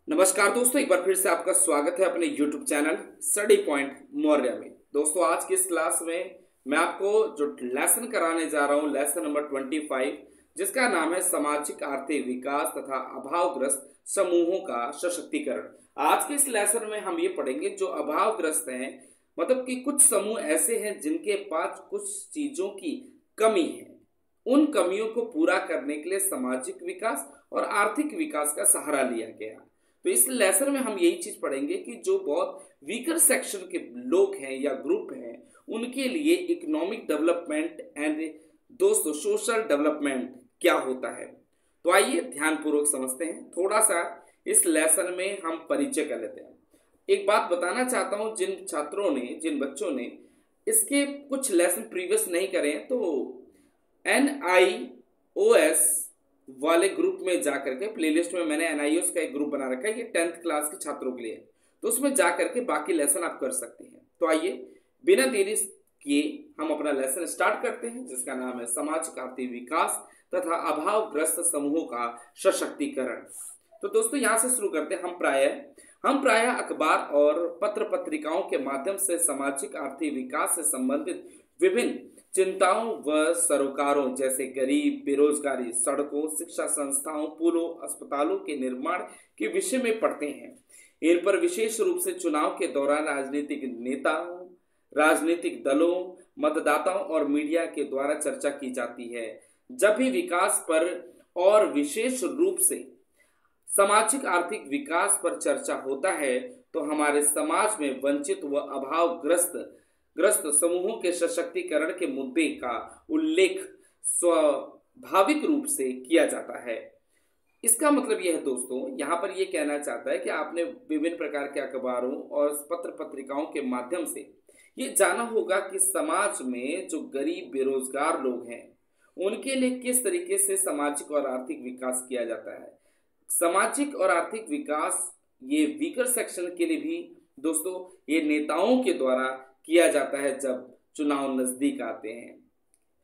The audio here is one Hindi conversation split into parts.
नमस्कार दोस्तों, एक बार फिर से आपका स्वागत है अपने YouTube channel study point Maurya में। दोस्तों, आज की इस क्लास में मैं आपको जो लेसन कराने जा रहा हूं, लेसन नंबर 25, जिसका नाम है सामाजिक आर्थिक विकास तथा अभावग्रस्त समूहों का सशक्तिकरण। आज के इस लेसन में हम ये पढ़ेंगे जो अभावग्रस्त हैं, मतलब कि कुछ समूह ऐसे हैं जिनके पास कुछ चीजों की कमी है। उन कमियों को पूरा करने के लिए सामाजिक विकास और आर्थिक विकास का सहारा लिया गया। तो इस लेसन में हम यही चीज पढ़ेंगे कि जो बहुत वीकर सेक्शन के लोग हैं या ग्रुप हैं, उनके लिए इकोनॉमिक डेवलपमेंट एंड दोस्तों सोशल डेवलपमेंट क्या होता है। तो आइए ध्यानपूर्वक समझते हैं। थोड़ा सा इस लेसन में हम परिचय कर लेते हैं। एक बात बताना चाहता हूं, जिन छात्रों ने, जिन बच्चों ने इसके कुछ लेसन प्रीवियस नहीं करे हैं, तो NIOS वाले ग्रुप में जाकर के, प्लेलिस्ट में मैंने NIOS का एक ग्रुप बना रखा है, ये 10th क्लास के छात्रों के लिए, तो उसमें जाकर के बाकी लेसन आप कर सकते हैं। तो आइए बिना देरी किए हम अपना लेसन स्टार्ट करते हैं, जिसका नाम है सामाजिक आर्थिक विकास तथा अभावग्रस्त समूहों का सशक्तिकरण। तो दोस्तों यहाँ से शुरू करते हैं। हम प्रायः अखबार और पत्र पत्रिकाओं के माध्यम से सामाजिक आर्थिक विकास से संबंधित विभिन्न चिंताओं व सरोकारों जैसे गरीब, बेरोजगारी, सड़कों, शिक्षा संस्थाओं, पुलों, अस्पतालों के निर्माण के विषय में पढ़ते हैं। इन पर विशेष रूप से चुनाव के दौरान राजनीतिक नेताओं, राजनीतिक दलों, मतदाताओं और मीडिया के द्वारा चर्चा की जाती है। जब भी विकास पर और विशेष रूप से सामाजिक आर्थिक विकास पर चर्चा होता है, तो हमारे समाज में वंचित व अभावग्रस्त समूहों के सशक्तिकरण के मुद्दे का उल्लेख स्वाभाविक रूप से किया जाता है। इसका मतलब यह है दोस्तों, यहाँ पर यह कहना चाहता है कि आपने विभिन्न प्रकार के अखबारों और पत्र पत्रिकाओं के माध्यम से ये जाना होगा कि समाज में जो गरीब बेरोजगार लोग हैं, उनके लिए किस तरीके से सामाजिक और आर्थिक विकास किया जाता है। सामाजिक और आर्थिक विकास ये वीकर सेक्शन के लिए भी दोस्तों ये नेताओं के द्वारा किया जाता है जब चुनाव नजदीक आते हैं।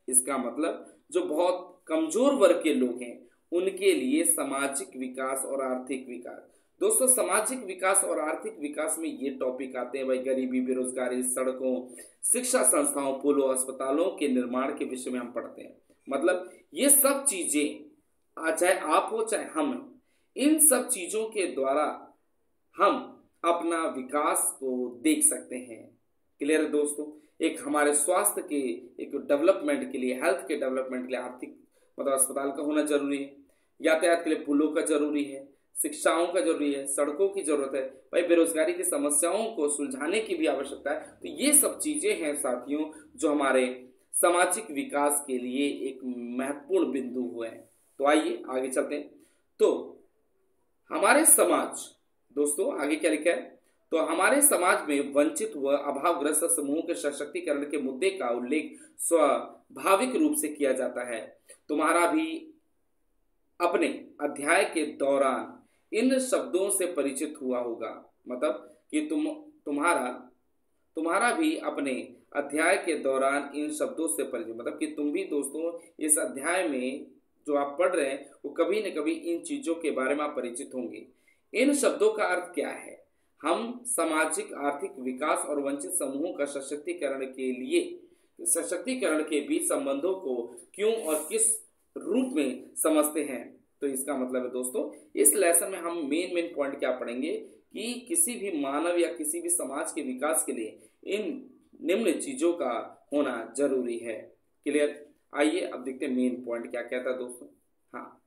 इसका मतलब जो बहुत कमजोर वर्ग के लोग हैं, उनके लिए सामाजिक विकास और आर्थिक विकास। दोस्तों, सामाजिक विकास और आर्थिक विकास में ये टॉपिक आते हैं भाई, गरीबी, बेरोजगारी, सड़कों, शिक्षा संस्थाओं, पुलों, अस्पतालों के निर्माण के विषय में हम पढ़ते हैं। मतलब ये सब चीजें, चाहे आप हो चाहे हम, इन सब चीजों के द्वारा हम अपना विकास को देख सकते हैं। क्लियर है दोस्तों। एक हमारे स्वास्थ्य के एक डेवलपमेंट के लिए, हेल्थ के डेवलपमेंट के लिए आर्थिक मतलब अस्पताल का होना जरूरी है, यातायात के लिए पुलों का जरूरी है, शिक्षाओं का जरूरी है, सड़कों की जरूरत है, भाई बेरोजगारी की समस्याओं को सुलझाने की भी आवश्यकता है। तो ये सब चीजें हैं साथियों, जो हमारे सामाजिक विकास के लिए एक महत्वपूर्ण बिंदु हुए हैं। तो आइए आगे चलते हैं। तो हमारे समाज, दोस्तों आगे क्या लिखा है, तो हमारे समाज में वंचित व अभावग्रस्त समूहों के सशक्तिकरण के मुद्दे का उल्लेख स्वाभाविक रूप से किया जाता है। तुम्हारा भी अपने अध्याय के दौरान इन शब्दों से परिचित हुआ होगा। मतलब कि तुम्हारा भी अपने अध्याय के दौरान इन शब्दों से परिचित, मतलब कि तुम भी दोस्तों इस अध्याय में जो आप पढ़ रहे हैं वो कभी न कभी इन चीजों के बारे में आप परिचित होंगे। इन शब्दों का अर्थ क्या है? हम सामाजिक आर्थिक विकास और वंचित समूहों का सशक्तिकरण के बीच संबंधों को क्यों और किस रूप में समझते हैं। तो इसका मतलब है दोस्तों, इस लेसन में हम मेन पॉइंट क्या पढ़ेंगे कि किसी भी मानव या किसी भी समाज के विकास के लिए इन निम्न चीजों का होना जरूरी है। क्लियर। आइए अब देखते हैं मेन पॉइंट क्या कहता है दोस्तों। हाँ,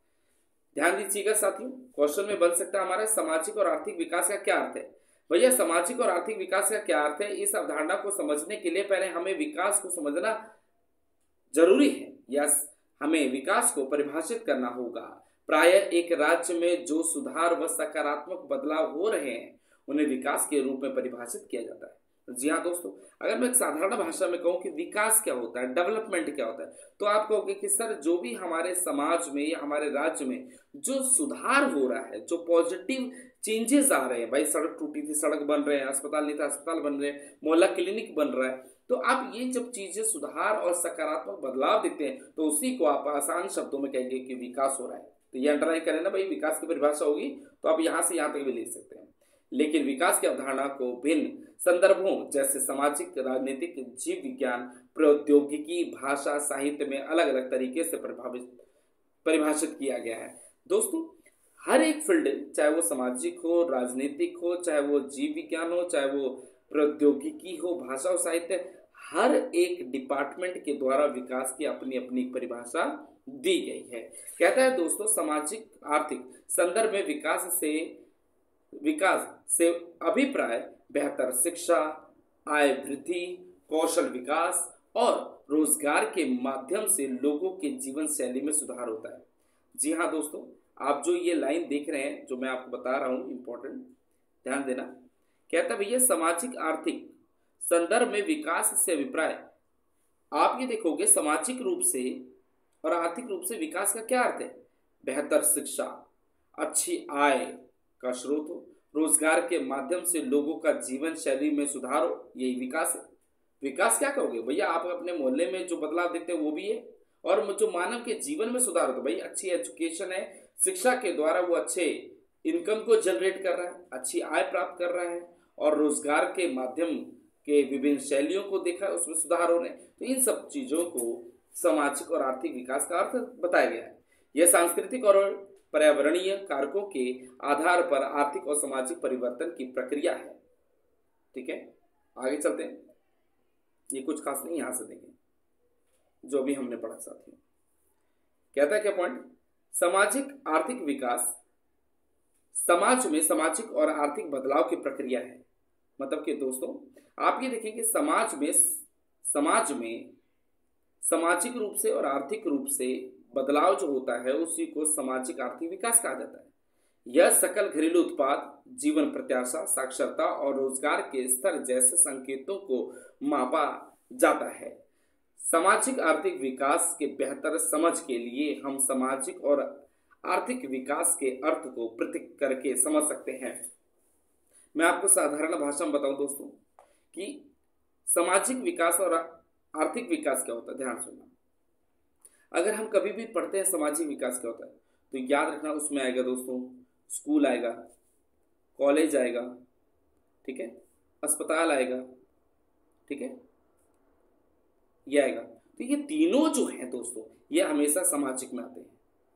ध्यान दीजिएगा साथियों, क्वेश्चन में बन सकता है हमारा सामाजिक और आर्थिक विकास का क्या अर्थ है। भैया सामाजिक और आर्थिक विकास का क्या अर्थ है? इस अवधारणा को समझने के लिए पहले हमें विकास को समझना जरूरी है, या हमें विकास को परिभाषित करना होगा। प्रायः एक राज्य में जो सुधार व सकारात्मक बदलाव हो रहे हैं, उन्हें विकास के रूप में परिभाषित किया जाता है। जी हाँ दोस्तों, अगर मैं एक साधारण भाषा में कहूँ कि विकास क्या होता है, डेवलपमेंट क्या होता है, तो आप कहोगे कि सर जो भी हमारे समाज में या हमारे राज्य में जो सुधार हो रहा है, जो पॉजिटिव चेंजेस आ रहे हैं, भाई सड़क टूटी थी सड़क बन रहे हैं, अस्पताल नहीं था अस्पताल बन रहे हैं, मोहल्ला क्लिनिक बन रहा है, तो आप ये जब चीजें सुधार और सकारात्मक बदलाव देते हैं, तो उसी को आप आसान शब्दों में कहेंगे कि विकास हो रहा है। तो ये अंडरलाइन करें ना भाई, विकास की परिभाषा होगी तो आप यहाँ से यहाँ तक भी लिख सकते हैं। लेकिन विकास की अवधारणा को भिन्न संदर्भों जैसे सामाजिक, राजनीतिक, जीव विज्ञान, प्रौद्योगिकी, भाषा, साहित्य में अलग अलग तरीके से परिभाषित किया गया है। दोस्तों हर एक फील्ड, चाहे वो सामाजिक हो, राजनीतिक हो, चाहे वो जीव विज्ञान हो, चाहे वो प्रौद्योगिकी हो, भाषा और साहित्य, हर एक डिपार्टमेंट के द्वारा विकास की अपनी अपनी परिभाषा दी गई है। कहता है दोस्तों, सामाजिक आर्थिक संदर्भ में विकास से अभिप्राय बेहतर शिक्षा, आय वृद्धि, कौशल विकास और रोजगार के माध्यम से लोगों के जीवन शैली में सुधार होता है। जी हाँ दोस्तों, आप जो ये लाइन देख रहे हैं, जो मैं आपको बता रहा हूं, इंपॉर्टेंट, ध्यान देना। कहता भैया सामाजिक आर्थिक संदर्भ में विकास से अभिप्राय, आप ये देखोगे सामाजिक रूप से और आर्थिक रूप से विकास का क्या अर्थ है? बेहतर शिक्षा, अच्छी आय का स्रोत हो, रोजगार के माध्यम से लोगों का जीवन शैली में सुधार हो, यही विकास है। विकास क्या कहोगे भैया? आप अपने मोहल्ले में जो बदलाव देखते हैं वो भी है, और जो मानव के जीवन में सुधार हो, तो भाई अच्छी एजुकेशन है, शिक्षा के द्वारा वो अच्छे इनकम को जनरेट कर रहा है, अच्छी आय प्राप्त कर रहा है, और रोजगार के माध्यम के विभिन्न शैलियों को देखा उसमें सुधार होने। तो इन सब चीजों को सामाजिक और आर्थिक विकास का अर्थ बताया गया है। यह सांस्कृतिक और पर्यावरणीय कारकों के आधार पर आर्थिक और सामाजिक परिवर्तन की प्रक्रिया है। ठीक है, आगे चलते हैं। ये कुछ खास नहीं, यहां से देखें जो भी हमने पढ़ा साथियों। कहता है क्या पॉइंट? सामाजिक आर्थिक विकास समाज में सामाजिक और आर्थिक बदलाव की प्रक्रिया है। मतलब कि दोस्तों आप ये देखें कि समाज में सामाजिक रूप से और आर्थिक रूप से बदलाव जो होता है उसी को सामाजिक आर्थिक विकास कहा जाता है। यह सकल घरेलू उत्पाद, जीवन प्रत्याशा, साक्षरता और रोजगार के स्तर जैसे संकेतों को मापा जाता है। सामाजिक आर्थिक विकास के बेहतर समझ के लिए हम सामाजिक और आर्थिक विकास के अर्थ को पृथक करके समझ सकते हैं। मैं आपको साधारण भाषा में बताऊं दोस्तों कि सामाजिक विकास और आर्थिक विकास क्या होता है। ध्यान सुनना, अगर हम कभी भी पढ़ते हैं सामाजिक विकास क्या होता है तो याद रखना उसमें आएगा दोस्तों स्कूल आएगा, कॉलेज आएगा, ठीक है, अस्पताल आएगा, ठीक है, ये आएगा। तो ये तीनों जो हैं दोस्तों ये हमेशा सामाजिक में आते हैं।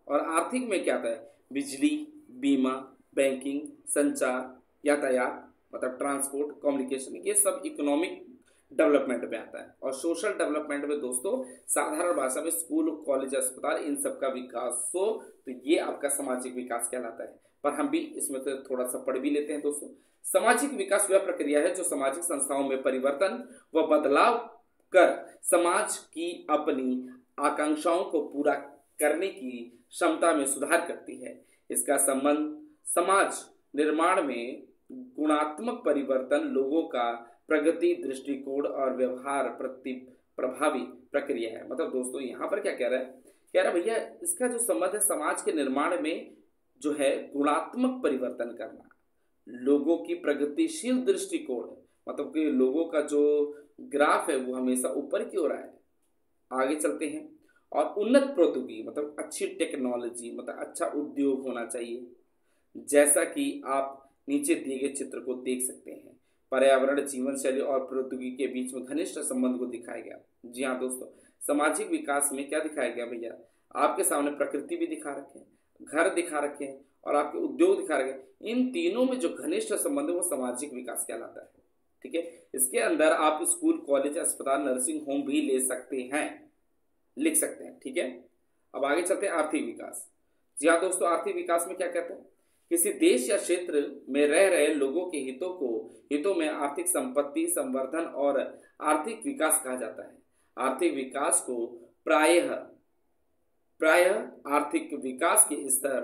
और आर्थिक में क्या आता है? बिजली, बीमा, बैंकिंग, संचार, यातायात मतलब ट्रांसपोर्ट, कम्युनिकेशन, ये सब इकोनॉमिक डेवलपमेंट में आता है। और सोशल डेवलपमेंट में दोस्तों साधारण भाषा में स्कूल, कॉलेज, अस्पताल, इन सब का विकास हो तो ये आपका सामाजिक विकास कहलाता है। पर हम भी इसमें तो थोड़ा सा पढ़ भी लेते हैं दोस्तों। सामाजिक विकास वह प्रक्रिया है जो सामाजिक संस्थाओं में परिवर्तन व बदलाव कर समाज की अपनी आकांक्षाओं को पूरा करने की क्षमता में सुधार करती है। इसका संबंध समाज निर्माण में गुणात्मक परिवर्तन, लोगों का प्रगति, दृष्टिकोण और व्यवहार प्रति प्रभावी प्रक्रिया है। मतलब दोस्तों यहाँ पर क्या कह रहा है? कह रहा भैया इसका जो संबंध है समाज के निर्माण में जो है गुणात्मक परिवर्तन करना, लोगों की प्रगतिशील दृष्टिकोण, मतलब कि लोगों का जो ग्राफ है वो हमेशा ऊपर की ओर आए। आगे चलते हैं। और उन्नत प्रौद्योगिकी मतलब अच्छी टेक्नोलॉजी, मतलब अच्छा उद्योग होना चाहिए, जैसा कि आप नीचे दिए गए चित्र को देख सकते हैं। पर्यावरण, जीवन शैली और प्रौद्योगिकी के बीच में घनिष्ठ संबंध को दिखाया गया। जी हाँ दोस्तों, सामाजिक विकास में क्या दिखाया गया भैया? आपके सामने प्रकृति भी दिखा रखे हैं, घर दिखा रखे हैं और आपके उद्योग दिखा रखे हैं। इन तीनों में जो घनिष्ठ संबंध है वो सामाजिक विकास कहलाता है। ठीक है, इसके अंदर आप स्कूल, कॉलेज, अस्पताल, नर्सिंग होम भी ले सकते हैं, लिख सकते हैं। ठीक है, अब आगे चलते हैं आर्थिक विकास। जी हाँ दोस्तों, आर्थिक विकास में क्या कहते हैं? किसी देश या क्षेत्र में रह रहे लोगों के हितों में आर्थिक संपत्ति, संवर्धन और आर्थिक विकास कहा जाता है। आर्थिक विकास को प्रायः आर्थिक विकास के स्तर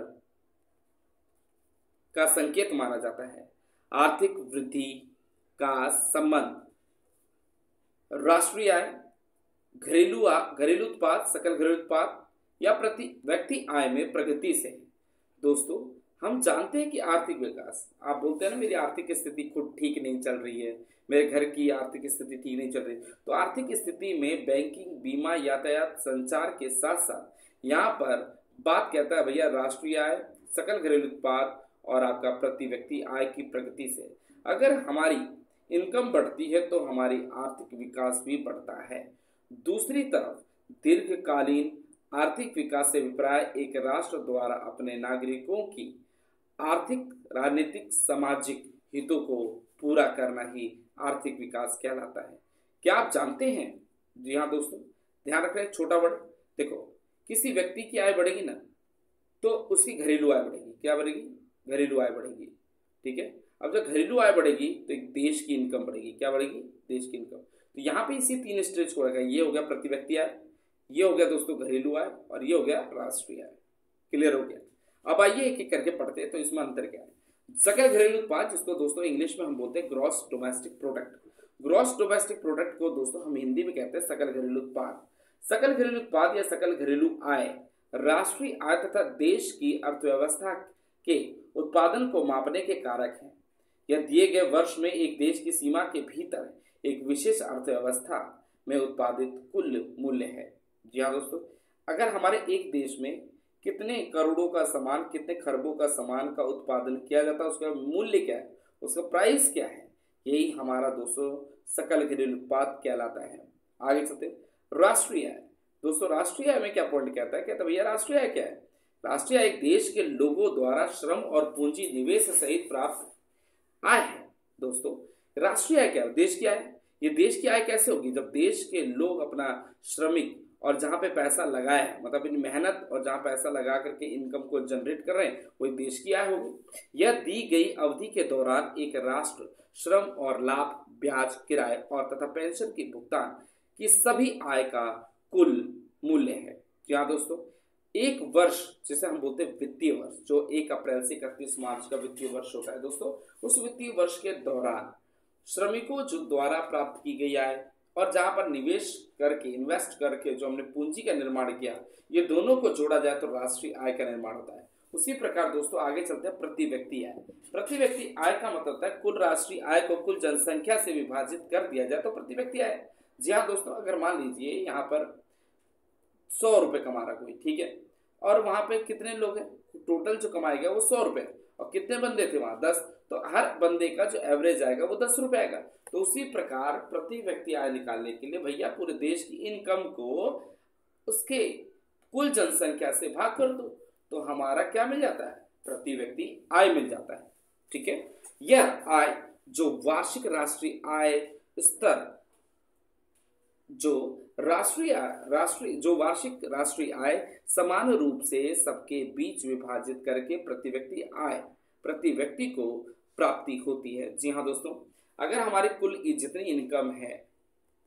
का संकेत माना जाता है। आर्थिक वृद्धि का संबंध राष्ट्रीय आय, घरेलू उत्पाद, सकल घरेलू उत्पाद या प्रति व्यक्ति आय में प्रगति से है। दोस्तों हम जानते हैं कि आर्थिक विकास, आप बोलते हैं ना मेरी आर्थिक स्थिति खुद ठीक नहीं चल रही है, मेरे घर की आर्थिक स्थिति ठीक नहीं चल रही, तो आर्थिक स्थिति में बैंकिंग, बीमा, यातायात, संचार के साथ साथ यहाँ पर बात कहता है भैया राष्ट्रीय आय, सकल घरेलू उत्पाद और आपका प्रति व्यक्ति आय की प्रगति से। अगर हमारी इनकम बढ़ती है तो हमारी आर्थिक विकास भी बढ़ता है। दूसरी तरफ दीर्घकालीन आर्थिक विकास से विपर्य एक राष्ट्र द्वारा अपने नागरिकों की आर्थिक, राजनीतिक, सामाजिक हितों को पूरा करना ही आर्थिक विकास कहलाता है। क्या आप जानते हैं? जी हाँ दोस्तों, ध्यान रख रहे हैं, छोटा वर्ड। देखो, किसी व्यक्ति की आय बढ़ेगी ना तो उसकी घरेलू आय बढ़ेगी। क्या बढ़ेगी? घरेलू आय बढ़ेगी। ठीक है। अब जब घरेलू आय बढ़ेगी तो एक देश की इनकम बढ़ेगी। क्या बढ़ेगी? देश की इनकम। तो यहाँ पे इसी तीन स्टेज को रखा है। ये हो गया प्रति व्यक्ति आय, ये हो गया दोस्तों घरेलू आय, और ये हो गया राष्ट्रीय आय। क्लियर हो गया? अब आइए एक एक करके पढ़ते हैं। तो इसमें अंतर क्या है? सकल घरेलू उत्पाद, जिसको दोस्तों इंग्लिश में हम बोलते हैं gross domestic product. Gross domestic product को दोस्तों हम हिंदी में कहते हैं सकल घरेलू उत्पाद। सकल घरेलू उत्पाद या सकल घरेलू आय राष्ट्रीय आय तथा देश की अर्थव्यवस्था के उत्पादन को मापने के कारक है। यह दिए गए वर्ष में एक देश की सीमा के भीतर एक विशेष अर्थव्यवस्था में उत्पादित कुल मूल्य है। जी हाँ दोस्तों, अगर हमारे एक देश में कितने करोड़ों का सामान, कितने खरबों का सामान का उत्पादन किया जाता है, उसका मूल्य क्या है, उसका प्राइस क्या है, यही हमारा दोस्तों सकल घरेलू उत्पाद कहलाता है। आगे चलते राष्ट्रीय आय। दोस्तों राष्ट्रीय आय में क्या पॉइंट कहता है? कहता है भैया राष्ट्रीय आय क्या है? राष्ट्रीय आय एक देश के लोगों द्वारा श्रम और पूंजी निवेश सहित प्राप्त आय है। दोस्तों राष्ट्रीय आय क्या है? देश की आय। ये देश की आय कैसे होगी? जब देश के लोग अपना श्रमिक और जहां पे पैसा लगाया है, मतलब इन मेहनत और जहां पैसा लगा करके इनकम को जनरेट कर रहे हैं, वही देश की आय होगी। यह दी गई अवधि के दौरान एक राष्ट्र श्रम और लाभ, ब्याज, किराए और तथा पेंशन की भुगतान की सभी आय का कुल मूल्य है। क्या दोस्तों? एक वर्ष, जिसे हम बोलते हैं वित्तीय वर्ष, जो 1 अप्रैल से 31 मार्च का वित्तीय वर्ष होता है दोस्तों, उस वित्तीय वर्ष के दौरान श्रमिकों जो द्वारा प्राप्त की गई आय और जहां पर निवेश करके, इन्वेस्ट करके जो हमने पूंजी का निर्माण किया, ये दोनों को जोड़ा जाए तो राष्ट्रीय आय का निर्माण होता है। उसी प्रकार दोस्तों आगे चलते हैं प्रति व्यक्ति आय। प्रति व्यक्ति आय का मतलब होता है कुल राष्ट्रीय आय को कुल जनसंख्या से विभाजित कर दिया जाए तो प्रति व्यक्ति आय। जी हाँ दोस्तों, अगर मान लीजिए यहाँ पर 100 रुपए कमा रहा कोई, ठीक है, और वहां पे कितने लोग हैं, टोटल जो कमाएगा वो 100 रुपए, और कितने बंदे थे वहां 10, तो हर बंदे का जो एवरेज आएगा वो 10 रुपए आएगा। तो उसी प्रकार प्रति व्यक्ति आय निकालने के लिए भैया पूरे देश की इनकम को उसके कुल जनसंख्या से भाग कर दो, तो हमारा क्या मिल जाता है? प्रति व्यक्ति आय मिल जाता है। ठीक है। यह आय जो वार्षिक राष्ट्रीय आय स्तर, जो वार्षिक राष्ट्रीय आय समान रूप से सबके बीच विभाजित करके प्रति व्यक्ति आय, प्रति व्यक्ति को प्राप्ति होती है। जी हाँ दोस्तों, अगर हमारी कुल जितनी इनकम है,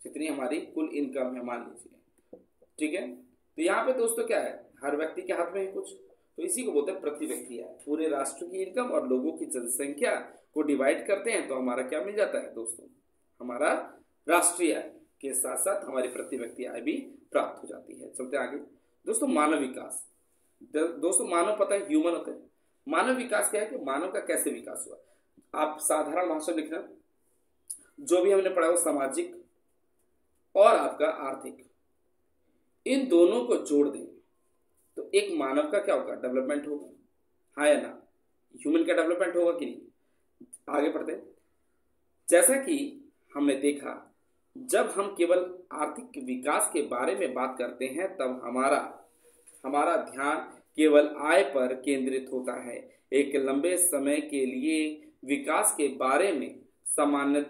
जितनी हमारी कुल इनकम है मान लीजिए, ठीक है, तो यहाँ पे दोस्तों क्या है, हर व्यक्ति के हाथ में है कुछ, तो इसी को बोलते हैं प्रति व्यक्ति आय। पूरे राष्ट्र की इनकम और लोगों की जनसंख्या को डिवाइड करते हैं तो हमारा क्या मिल जाता है दोस्तों? हमारा राष्ट्रीय आय के साथ साथ हमारी प्रति व्यक्ति आय भी प्राप्त हो जाती है। चलते आगे दोस्तों, मानव विकास। दोस्तों मानव पता है ह्यूमन होते हैं। मानव विकास क्या है कि मानव का कैसे विकास हुआ? आप साधारण भाषा में लिखना, जो भी हमने पढ़ा वो सामाजिक और आपका आर्थिक, इन दोनों को जोड़ देंगे तो एक मानव का क्या होगा? डेवलपमेंट होगा। हाँ या ना? ह्यूमन का डेवलपमेंट होगा कि नहीं? आगे पढ़ते हैं। जैसा कि हमने देखा, जब हम केवल आर्थिक विकास के बारे में बात करते हैं तब हमारा ध्यान केवल आय पर केंद्रित होता है। एक लंबे समय के लिए विकास के बारे में सामान्य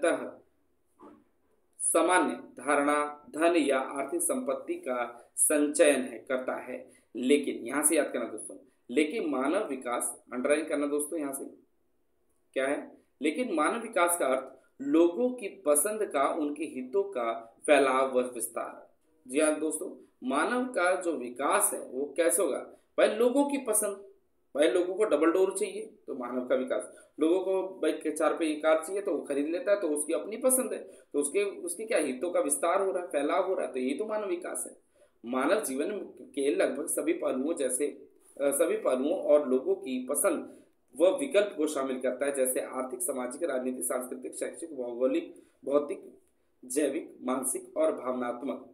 धारणा धन या आर्थिक संपत्ति का संचयन करता है, लेकिन यहां से याद करना दोस्तों, लेकिन मानव विकास, अंडरलाइन करना दोस्तों, यहां से क्या है, लेकिन मानव विकास का अर्थ लोगों की पसंद का, उनके हितों का फैलाव व विस्तार। जी हाँ दोस्तों, मानव का जो विकास है वो कैसे होगा? भाई लोगों की पसंद, भाई लोगों को डबल डोर चाहिए तो मानव का विकास, लोगों को भाई 4 पहिए कार चाहिए तो वो खरीद लेता है, तो उसकी अपनी पसंद है, तो उसके क्या हितों का विस्तार हो रहा है, फैलाव हो रहा है, तो यही तो मानव विकास है। मानव जीवन के लगभग सभी पहलुओं और लोगों की पसंद वह विकल्प को शामिल करता है, जैसे आर्थिक, सामाजिक, राजनीतिक, सांस्कृतिक, शैक्षिक, भौगोलिक, भौतिक, जैविक, मानसिक और भावनात्मक।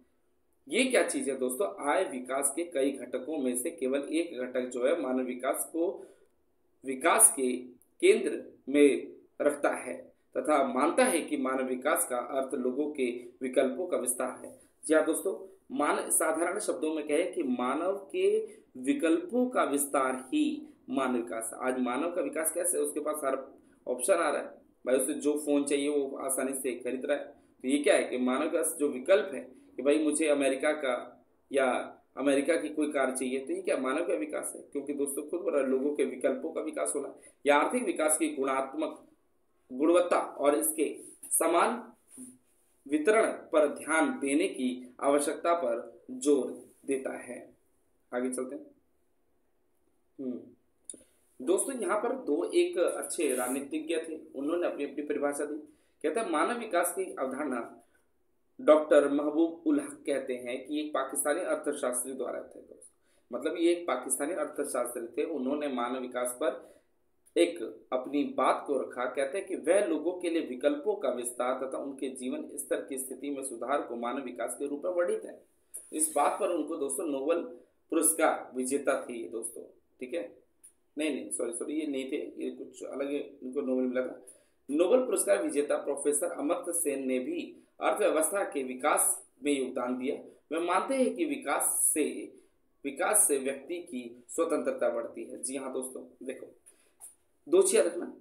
ये क्या चीज है दोस्तों? आय विकास के कई घटकों में से केवल एक घटक जो है मानव विकास को विकास के केंद्र में रखता है तथा मानता है कि मानव विकास का अर्थ लोगों के विकल्पों का विस्तार है। जी हाँ दोस्तों, साधारण शब्दों में कहे कि मानव के विकल्पों का विस्तार ही मानव विकास है। आज मानव का विकास कैसे है? उसके पास हर ऑप्शन आ रहा है भाई, उसे जो फोन चाहिए वो आसानी से खरीद रहा है। तो ये क्या है कि मानव का जो विकल्प है कि भाई मुझे अमेरिका का या अमेरिका की कोई कार चाहिए, तो ये क्या मानव का विकास है? क्योंकि दोस्तों खुद बोला लोगों के विकल्पों का विकास होना या आर्थिक विकास की गुणवत्ता और इसके समान वितरण पर ध्यान देने की आवश्यकता पर जोर देता है। आगे चलते हैं। दोस्तों यहाँ पर दो एक अच्छे राजनीतिज्ञ थे, उन्होंने अपनी अपनी परिभाषा दी। कहता है मानव विकास की अवधारणा डॉक्टर महबूब उल हक कहते हैं कि एक पाकिस्तानी अर्थशास्त्री द्वारा थे। मतलब ये एक पाकिस्तानी अर्थशास्त्री थे, उन्होंने मानव विकास पर एक अपनी बात को रखा। कहते हैं कि वह लोगों के लिए विकल्पों का विस्तार तथा उनके जीवन स्तर की स्थिति में सुधार को मानव विकास के रूप में वर्णित है। इस बात पर उनको दोस्तों नोबेल पुरस्कार विजेता थे ये दोस्तों, ठीक है? नहीं सॉरी ये नहीं थे, ये कुछ अलग इनको नोबेल मिला था। नोबेल पुरस्कार विजेता प्रोफेसर अमर्त्य सेन ने भी अर्थव्यवस्था के विकास में योगदान दिया। वे मानते हैं कि विकास से व्यक्ति की स्वतंत्रता बढ़ती है। जी हाँ दोस्तों, देखो दो चीज रखना।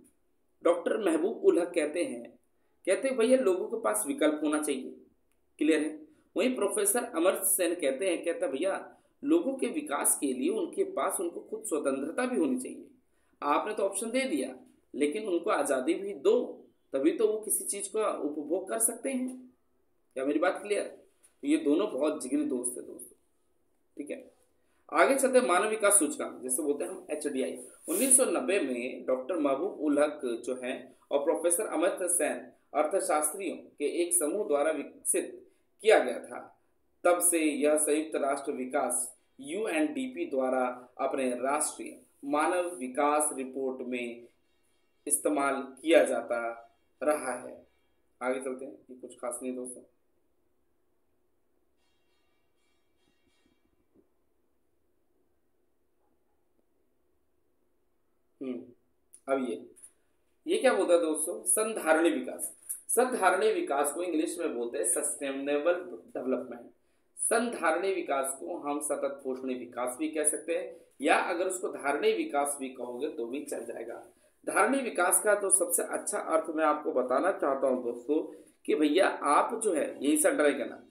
डॉक्टर महबूब उल हक कहते भैया लोगों के पास विकल्प होना चाहिए, क्लियर है। वहीं प्रोफेसर अमर्त्य सेन कहते भैया लोगों के विकास के लिए उनको खुद स्वतंत्रता भी होनी चाहिए। आपने तो ऑप्शन दे दिया, लेकिन उनको आज़ादी भी दो, तभी तो वो किसी चीज का उपभोग कर सकते हैं। क्या मेरी बात क्लियर? तो ये दोनों बहुत जिगरी दोस्त है दोस्तों, ठीक है। आगे चलते मानव विकास सूचकांक, जैसे बोलते हैं हम HDI। 1990 में डॉक्टर महबूब उल हक जो हैं और प्रोफेसर अमर्त्य सेन अर्थशास्त्रियों के एक समूह द्वारा विकसित किया गया था। तब से यह संयुक्त राष्ट्र विकास UNDP द्वारा अपने राष्ट्रीय मानव विकास रिपोर्ट में इस्तेमाल किया जाता रहा है। आगे चलते हैं, ये कुछ खास नहीं दोस्तों। अब ये क्या बोलता है दोस्तों? संधारणीय विकास। संधारणीय विकास को इंग्लिश में बोलते हैं सस्टेनेबल डेवलपमेंट। संधारणीय विकास को हम सतत पोषणीय विकास भी कह सकते हैं, या अगर उसको धारणीय विकास भी कहोगे तो भी चल जाएगा। धारणीय विकास का तो सबसे अच्छा अर्थ मैं आपको बताना चाहता हूं दोस्तों कि भैया आप जो है यही से अंडरलाइन करना,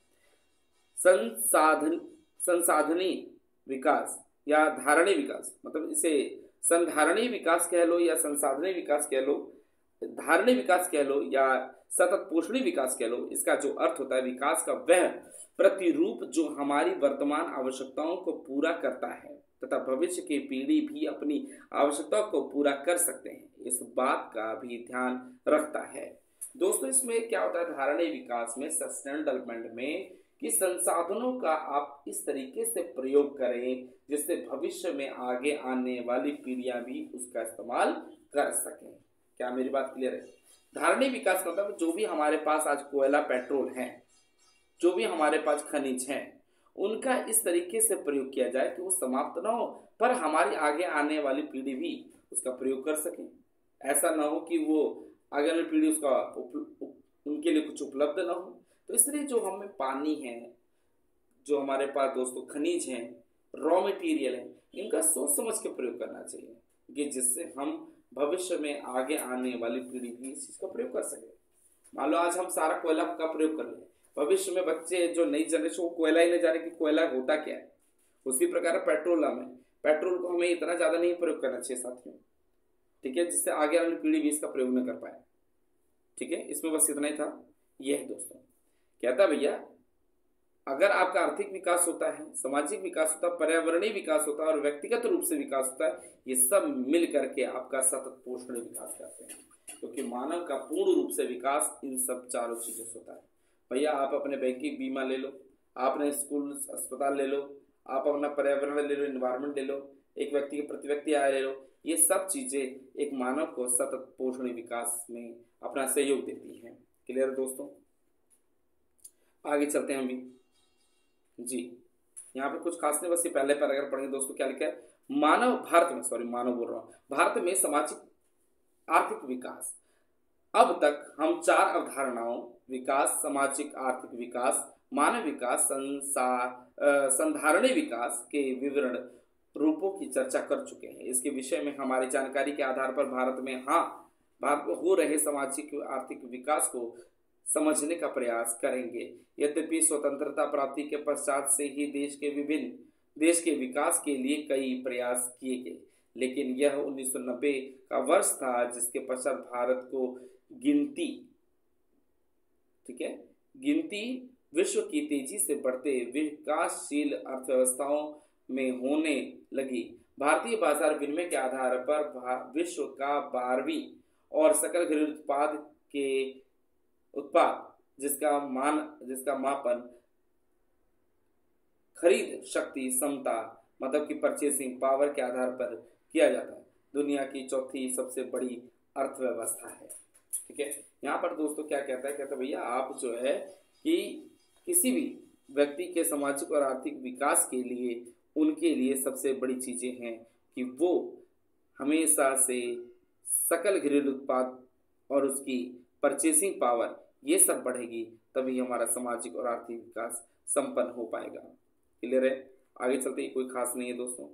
संसाधनीय विकास या धारणीय विकास, मतलब इसे संधारणीय विकास कह लो या संसाधनीय विकास कह लो, धारणीय विकास कह लो या सतत पोषणीय विकास कह लो। इसका जो अर्थ होता है विकास का वह प्रतिरूप जो हमारी वर्तमान आवश्यकताओं को पूरा करता है तथा भविष्य की पीढ़ी भी अपनी आवश्यकताओं को पूरा कर सकते हैं, इस बात का भी ध्यान रखता है। दोस्तों इसमें क्या होता है धारणीय विकास में, सस्टेनेबल डेवलपमेंट में, कि संसाधनों का आप इस तरीके से प्रयोग करें जिससे भविष्य में आगे आने वाली पीढ़ियां भी उसका इस्तेमाल कर सकें। क्या मेरी बात क्लियर है? धारणीय विकास मतलब जो भी हमारे पास आज कोयला पेट्रोल है, जो भी हमारे पास खनिज हैं, उनका इस तरीके से प्रयोग किया जाए कि वो समाप्त ना हो पर हमारी आगे आने वाली पीढ़ी भी उसका प्रयोग कर सके। ऐसा ना हो कि वो आगे वाली पीढ़ी उसका उनके लिए कुछ उपलब्ध ना हो। तो इसलिए जो हमें पानी है, जो हमारे पास दोस्तों खनिज हैं, रॉ मटेरियल है, इनका सोच समझ के प्रयोग करना चाहिए कि जिससे हम भविष्य में आगे आने वाली पीढ़ी भी इस चीज का प्रयोग कर सके। मान लो आज हम सारा कोयला का प्रयोग कर ले, भविष्य में बच्चे जो नई जनरेशन वो कोयला ही नहीं जाने कि कोयला होता क्या है। उसी प्रकार पेट्रोल को हमें इतना ज्यादा नहीं प्रयोग करना चाहिए साथियों, ठीक है, जिससे आगे वाली पीढ़ी भी इसका प्रयोग न कर पाए। ठीक है, इसमें बस इतना ही था। यह है दोस्तों, कहता भैया अगर आपका आर्थिक विकास होता है, सामाजिक विकास होता है, पर्यावरणीय विकास होता है और व्यक्तिगत रूप से विकास होता है, ये सब मिल करके आपका सतत पोषणीय विकास करते हैं, क्योंकि मानव का पूर्ण रूप से विकास इन सब चारों चीजों से होता है। भैया आप अपने बैंकिंग बीमा ले लो, आपने स्कूल अस्पताल ले लो, आप अपना पर्यावरण ले लो, एनवायरमेंट ले लो, एक व्यक्ति के प्रति व्यक्ति आय ले लो, ये सब चीजें एक मानव को सतत पोषणीय विकास में अपना सहयोग देती हैं। क्लियर दोस्तों? आगे चलते हैं हम भी। जी, यहाँ पे कुछ खास नहीं, बस ये पहले पैराग्राफ पढ़ेंगे दोस्तों। क्या लिखा है? मानव भारत में, सॉरी मानव बोल रहा हूँ, भारत में सामाजिक आर्थिक विकास। अब तक हम चार अवधारणाओं, विकास, सामाजिक आर्थिक विकास, मानव विकास, संधारणीय विकास के विवरण रूपों की चर्चा कर चुके हैं। इसके विषय में हमारी जानकारी के आधार पर भारत में हो रहे सामाजिक आर्थिक विकास को समझने का प्रयास करेंगे। यद्यपि स्वतंत्रता प्राप्ति के पश्चात से ही देश के विकास के लिए कई प्रयास किए गए, लेकिन यह 1990 का वर्ष था जिसके पश्चात भारत को ठीक है, गिनती विश्व की तेजी से बढ़ते विकासशील अर्थव्यवस्थाओं में होने लगी। भारतीय बाजार विनिमय के आधार पर विश्व का 12वीं और सकल घरेलू उत्पाद जिसका मापन खरीद शक्ति क्षमता, मतलब कि परचेसिंग पावर के आधार पर किया जाता है, दुनिया की चौथी सबसे बड़ी अर्थव्यवस्था है। ठीक है, यहाँ पर दोस्तों क्या कहता है भैया आप जो है कि किसी भी व्यक्ति के सामाजिक और आर्थिक विकास के लिए उनके लिए सबसे बड़ी चीजें हैं कि वो हमेशा से सकल घरेलू उत्पाद और उसकी परचेसिंग पावर ये सब बढ़ेगी, तभी हमारा सामाजिक और आर्थिक विकास संपन्न हो पाएगा। क्लियर है? आगे चलते ही कोई खास नहीं है दोस्तों।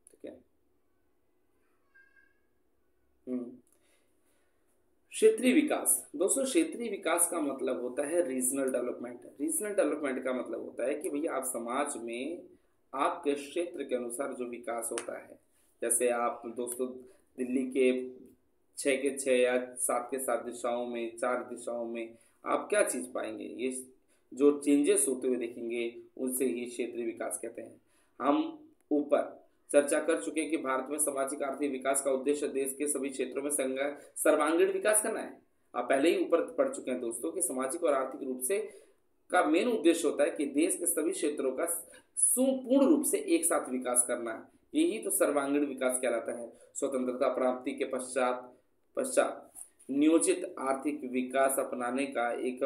ठीक है, क्षेत्रीय विकास। दोस्तों क्षेत्रीय विकास का मतलब होता है रीजनल डेवलपमेंट। रीजनल डेवलपमेंट का मतलब होता है कि भैया आप समाज में आपके क्षेत्र के अनुसार जो विकास होता है, जैसे आप दोस्तों दिल्ली के 6 के 6 या 7 के 7 दिशाओं में, 4 दिशाओं में आप क्या चीज़ पाएंगे, ये जो चेंजेस होते हुए देखेंगे उनसे ही क्षेत्रीय विकास कहते हैं। हम ऊपर चर्चा कर चुके हैं कि भारत में सामाजिक आर्थिक विकास का उद्देश्य देश के सभी क्षेत्रों में सर्वांगीण विकास करना है। आप पहले ही ऊपर पढ़ चुके हैं दोस्तों कि सामाजिक और आर्थिक रूप से का मेन उद्देश्य होता है कि देश के सभी क्षेत्रों का संपूर्ण रूप से एक साथ विकास करना है। यही तो सर्वांगीण विकास कहलाता है। स्वतंत्रता प्राप्ति के पश्चात नियोजित आर्थिक विकास अपनाने का एक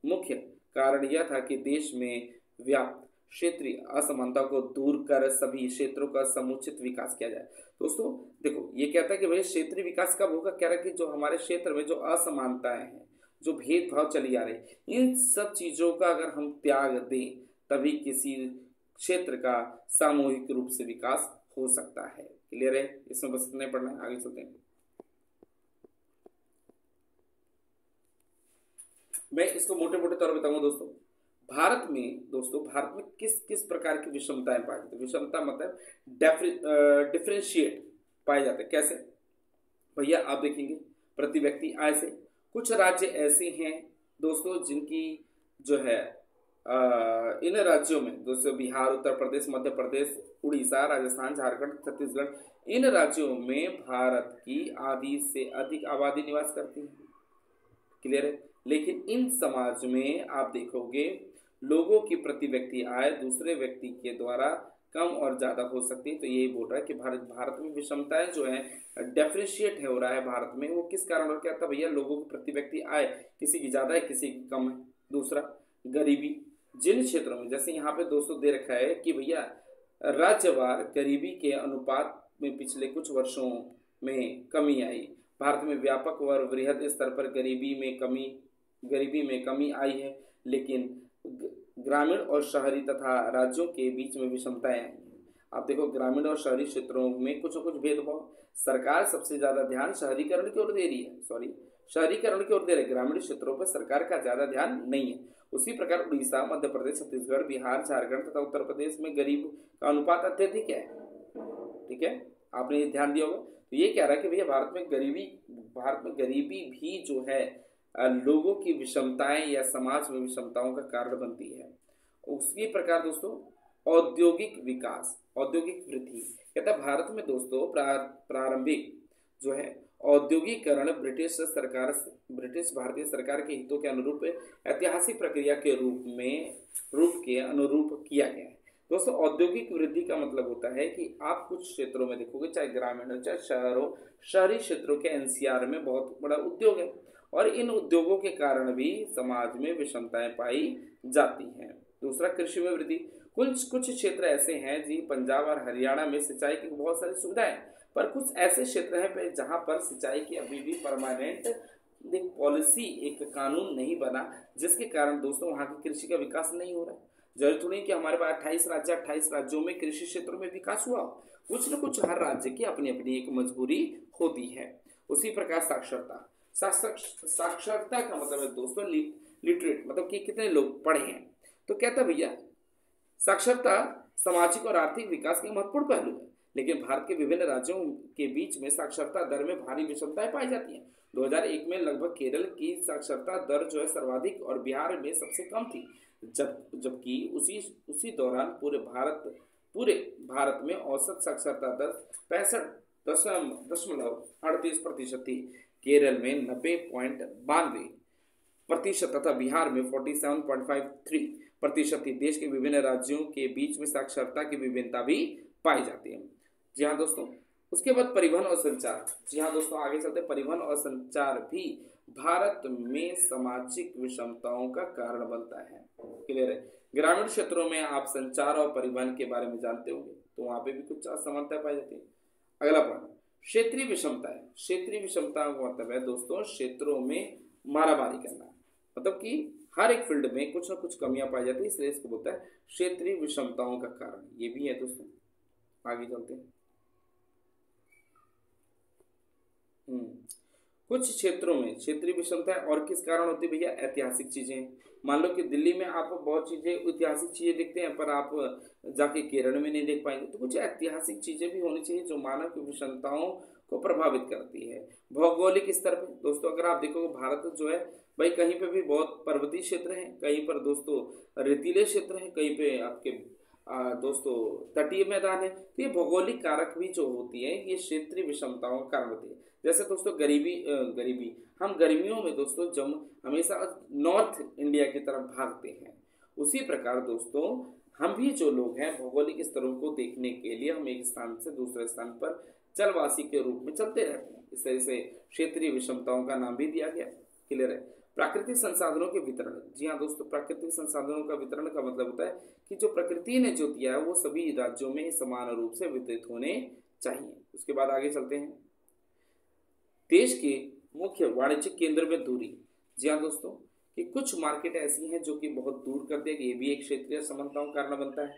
मुख्य कारण यह था कि देश में व्याप्त क्षेत्रीय असमानता को दूर कर सभी क्षेत्रों का समुचित विकास किया जाए। दोस्तों देखो ये कहता है कि भाई क्षेत्रीय विकास कब होगा, कह रहा है कि जो हमारे क्षेत्र में जो असमानताएं हैं, जो भेदभाव चली आ रही, इन सब चीजों का अगर हम त्याग दें तभी किसी क्षेत्र का सामूहिक रूप से विकास हो सकता है। क्लियर है? इसमें बस इतना पढ़ना है, आगे चलते हैं। मैं इसको मोटे मोटे तौर पर बताऊंगा दोस्तों। भारत में किस किस प्रकार की विषमताएं पाई जाती है। विषमता मतलब डिफरेंशिएट पाए जाते हैं। कैसे भैया आप देखेंगे प्रति व्यक्ति आय से कुछ राज्य ऐसे हैं दोस्तों जिनकी जो है इन राज्यों में दोस्तों बिहार, उत्तर प्रदेश, मध्य प्रदेश, उड़ीसा, राजस्थान, झारखंड, छत्तीसगढ़, इन राज्यों में भारत की आधी से अधिक आबादी निवास करती है। क्लियर है? लेकिन इन समाज में आप देखोगे लोगों की प्रति व्यक्ति आय दूसरे व्यक्ति के द्वारा कम और ज्यादा हो सकती है। तो यही बोल रहा है कि भारत में विषमताएं जो है डिफरेंशिएट हो रहा है भारत में। वो किस कारण हो, क्या था भैया, लोगों की प्रति व्यक्ति आय किसी की ज्यादा है, किसी की कम है। दूसरा गरीबी, जिन क्षेत्रों में जैसे यहाँ पे दोस्तों दे रखा है कि भैया राज्यवार गरीबी के अनुपात में पिछले कुछ वर्षों में कमी आई। भारत में व्यापक व वृहद स्तर पर गरीबी में कमी आई है, लेकिन ग्रामीण और शहरी तथा राज्यों के बीच में विषमताएं आई। आप देखो ग्रामीण और शहरी क्षेत्रों में कुछ भेदभाव। सरकार सबसे ज्यादा ध्यान शहरीकरण की ओर दे रही है, शहरीकरण की ओर दे रही है। ग्रामीण क्षेत्रों पर सरकार का ज्यादा ध्यान नहीं है। उसी प्रकार उड़ीसा, मध्य प्रदेश, छत्तीसगढ़, बिहार, झारखंड तथा उत्तर प्रदेश में गरीब का अनुपात अत्यधिक है। ठीक है, आपने ये ध्यान दिया होगा। तो ये कह रहा है कि भैया भारत में गरीबी भी जो है लोगों की विषमताएं या समाज में विषमताओं का कारण बनती है। उसी प्रकार दोस्तों औद्योगिक विकास, औद्योगिक वृद्धि कहता है भारत में दोस्तों प्रारंभिक जो है औद्योगिकरण ब्रिटिश भारतीय सरकार के हितों के अनुरूप ऐतिहासिक प्रक्रिया के रूप के अनुरूप किया गया है। दोस्तों औद्योगिक वृद्धि का मतलब होता है कि आप कुछ क्षेत्रों में देखोगे, चाहे ग्रामीण हो चाहे शहरी क्षेत्रों के एनसीआर में बहुत बड़ा उद्योग है और इन उद्योगों के कारण भी समाज में विषमताएं पाई जाती हैं। दूसरा, कृषि में वृद्धि। कुछ क्षेत्र ऐसे हैं जी, पंजाब और हरियाणा में सिंचाई की बहुत सारी सुविधाएं हैं, पर कुछ ऐसे क्षेत्र हैं जहां पर सिंचाई की अभी भी परमानेंट एक पॉलिसी, एक कानून नहीं बना, जिसके कारण दोस्तों वहां की कृषि का विकास नहीं हो रहा है। जरूरी थोड़ी कि हमारे पास 28 राज्यों में कृषि क्षेत्रों में विकास हुआ। कुछ न कुछ हर राज्य की अपनी अपनी एक मजबूरी होती है। उसी प्रकार साक्षरता। साक्षरता का मतलब है दोस्तों लिटरेट, मतलब कि कितने लोग पढ़े हैं। तो कहता भैया साक्षरता सामाजिक और आर्थिक विकास के महत्वपूर्ण पहलू है, लेकिन भारत के विभिन्न राज्यों के बीच में साक्षरता दर में भारी विषमताएं पाई जाती हैं। 2001 में लगभग केरल की साक्षरता दर जो है सर्वाधिक और बिहार में सबसे कम थी, जबकि उसी उसी दौरान पूरे भारत में औसत साक्षरता दर 65.38% थी। केरल में 90.92% तथा बिहार में 47.53% थी। देश के विभिन्न राज्यों के बीच में साक्षरता की विभिन्नता भी पाई जाती है। जी हाँ दोस्तों, उसके बाद परिवहन और संचार। जी हाँ दोस्तों, आगे चलते हैं। परिवहन और संचार भी भारत में सामाजिक विषमताओं का कारण बनता है। क्लियर है। ग्रामीण क्षेत्रों में आप संचार और परिवहन के बारे में जानते होंगे, तो वहां पे भी कुछ असमानता पाई जाती है। अगला पॉइंट, क्षेत्रीय विषमता है। क्षेत्रीय विषमता का मतलब है दोस्तों क्षेत्रों में मारामारी करना, मतलब कि हर एक फील्ड में कुछ ना कुछ कमियां पाई जाती है, इसलिए इसको बोलता है क्षेत्रीय विषमताओं का कारण। ये भी है दोस्तों। आगे चलते हैं। कुछ क्षेत्रों में क्षेत्रीय विषमता और किस कारण होती है भैया? ऐतिहासिक चीजें। मान लो कि दिल्ली में आप बहुत चीजें, ऐतिहासिक चीजें देखते हैं, पर आप जाके केरल में नहीं देख पाएंगे। तो कुछ ऐतिहासिक चीजें भी होनी चाहिए जो मानव की विषमताओं को प्रभावित करती है। भौगोलिक स्तर पे दोस्तों अगर आप देखोगे, भारत जो है भाई कहीं पे भी बहुत पर्वतीय क्षेत्र है, कहीं पर दोस्तों रेतीले क्षेत्र है, कहीं पे आपके दोस्तों तटीय मैदान है। तो ये भौगोलिक कारक भी जो होती है ये क्षेत्रीय विषमताओं का कारण होती है। जैसे दोस्तों गरीबी, हम गर्मियों में दोस्तों हमेशा नॉर्थ इंडिया की तरफ भागते हैं। उसी प्रकार दोस्तों हम भी जो लोग हैं भौगोलिक स्तरों को देखने के लिए हम एक स्थान से दूसरे स्थान पर जलवासी के रूप में चलते रहते हैं। इस तरह से क्षेत्रीय विषमताओं का नाम भी दिया गया। क्लियर है। प्राकृतिक संसाधनों के वितरण। जी हाँ दोस्तों, प्राकृतिक संसाधनों का वितरण का मतलब होता है कि जो प्रकृति ने जो दिया है वो सभी राज्यों में समान रूप से वितरित होने चाहिए। उसके बाद आगे चलते हैं। देश के मुख्य वाणिज्यिक केंद्र में दूरी। जी हाँ दोस्तों, कि कुछ मार्केट ऐसी हैं जो कि बहुत दूर कर देगी, ये भी एक क्षेत्रीय समानताओं का कारण बनता है।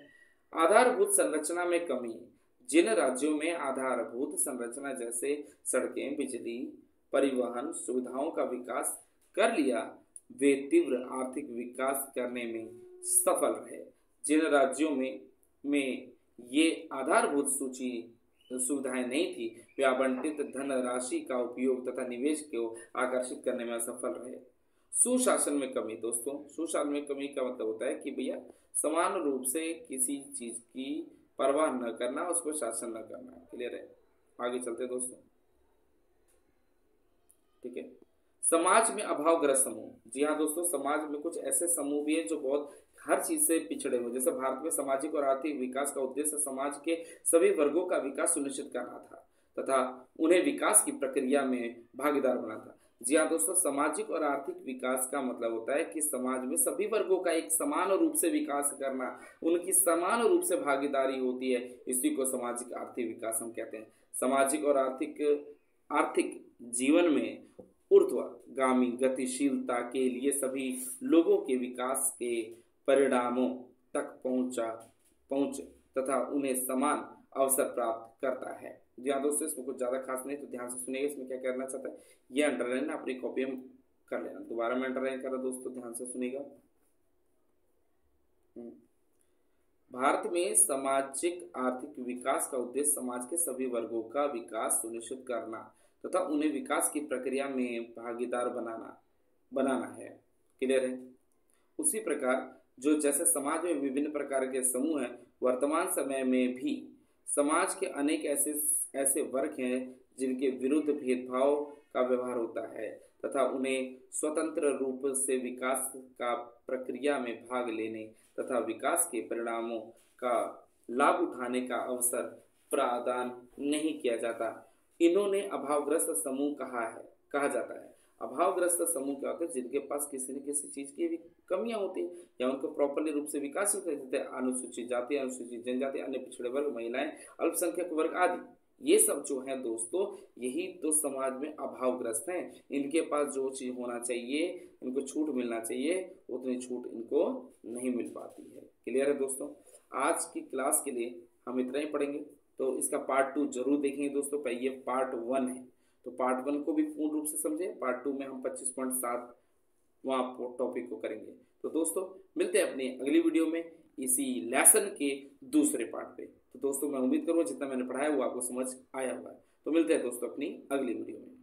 आधारभूत संरचना में कमी। जिन राज्यों में आधारभूत संरचना जैसे सड़कें, बिजली, परिवहन सुविधाओं का विकास कर लिया, वे तीव्र आर्थिक विकास करने में सफल रहे। जिन राज्यों में ये आधारभूत सुविधाएं नहीं थी, वे आवंटित धनराशि का उपयोग तथा निवेश को आकर्षित करने में असफल रहे। सुशासन में कमी। दोस्तों सुशासन में कमी का मतलब होता है कि भैया समान रूप से किसी चीज की परवाह न करना, उसको शासन न करना। क्लियर है। आगे चलते दोस्तों। ठीक है। समाज में अभावग्रस्त समूह। जी हाँ दोस्तों, समाज में कुछ ऐसे समूह भी हैं जो बहुत हर चीज से पिछड़े हुए। जैसे भारत में सामाजिक और आर्थिक विकास का उद्देश्य समाज के सभी वर्गों का विकास सुनिश्चित करना था तथा उन्हें विकास की प्रक्रिया में भागीदार बनाना था। जी हाँ दोस्तों, सामाजिक और आर्थिक विकास का मतलब होता है कि समाज में सभी वर्गों का एक समान रूप से विकास करना, उनकी समान रूप से भागीदारी होती है, इसी को सामाजिक आर्थिक विकास हम कहते हैं। सामाजिक और आर्थिक जीवन में ऊर्ध्वगामी गतिशीलता के लिए सभी लोगों के विकास के परिणामों तक पहुंच तथा उन्हें समान अवसर प्राप्त करता है। जी हाँ दोस्तों, इसमें कुछ ज़्यादा खास नहीं, तो ध्यान से सुनिएगा इसमें क्या करना चाहता है। ये अंडरलाइन अपनी कॉपी में कर लेना। दोबारा मैं अंडरलाइन कर रहा दोस्तों, ध्यान से सुनिएगा। भारत में सामाजिक आर्थिक विकास का उद्देश्य समाज के सभी वर्गों का विकास सुनिश्चित करना तथा उन्हें विकास की प्रक्रिया में भागीदार बनाना है। क्लियर है। उसी प्रकार जो जैसे समाज में विभिन्न प्रकार के समूह हैं, वर्तमान समय में भी समाज के अनेक ऐसे वर्ग हैं जिनके विरुद्ध भेदभाव का व्यवहार होता है तथा उन्हें स्वतंत्र रूप से विकास का प्रक्रिया में भाग लेने तथा विकास के परिणामों का लाभ उठाने का अवसर प्रदान नहीं किया जाता। इन्होंने अभावग्रस्त समूह कहा जाता है। अभावग्रस्त समूह क्या होते हैं? जिनके पास किसी न किसी चीज की भी कमियां होती है या उनको प्रॉपरली रूप से विकास नहीं कर देते, अनुसूचित जाति, अनुसूचित जनजाति, अन्य पिछड़े वर्ग, महिलाएं, अल्पसंख्यक वर्ग आदि, ये सब जो है दोस्तों, यही तो समाज में अभावग्रस्त हैं। इनके पास जो चीज होना चाहिए, इनको छूट मिलना चाहिए, उतनी छूट इनको नहीं मिल पाती है। क्लियर है दोस्तों? आज की क्लास के लिए हम इतना ही पढ़ेंगे, तो इसका पार्ट 2 जरूर देखेंगे दोस्तों। पहले ये पार्ट 1 है, तो पार्ट 1 को भी पूर्ण रूप से समझे। पार्ट 2 में हम 25.7 वहाँ टॉपिक को करेंगे। तो दोस्तों मिलते हैं अपनी अगली वीडियो में इसी लेसन के दूसरे पार्ट पे। तो दोस्तों मैं उम्मीद करूँगा जितना मैंने पढ़ाया वो आपको समझ आया होगा। तो मिलते हैं दोस्तों अपनी अगली वीडियो में।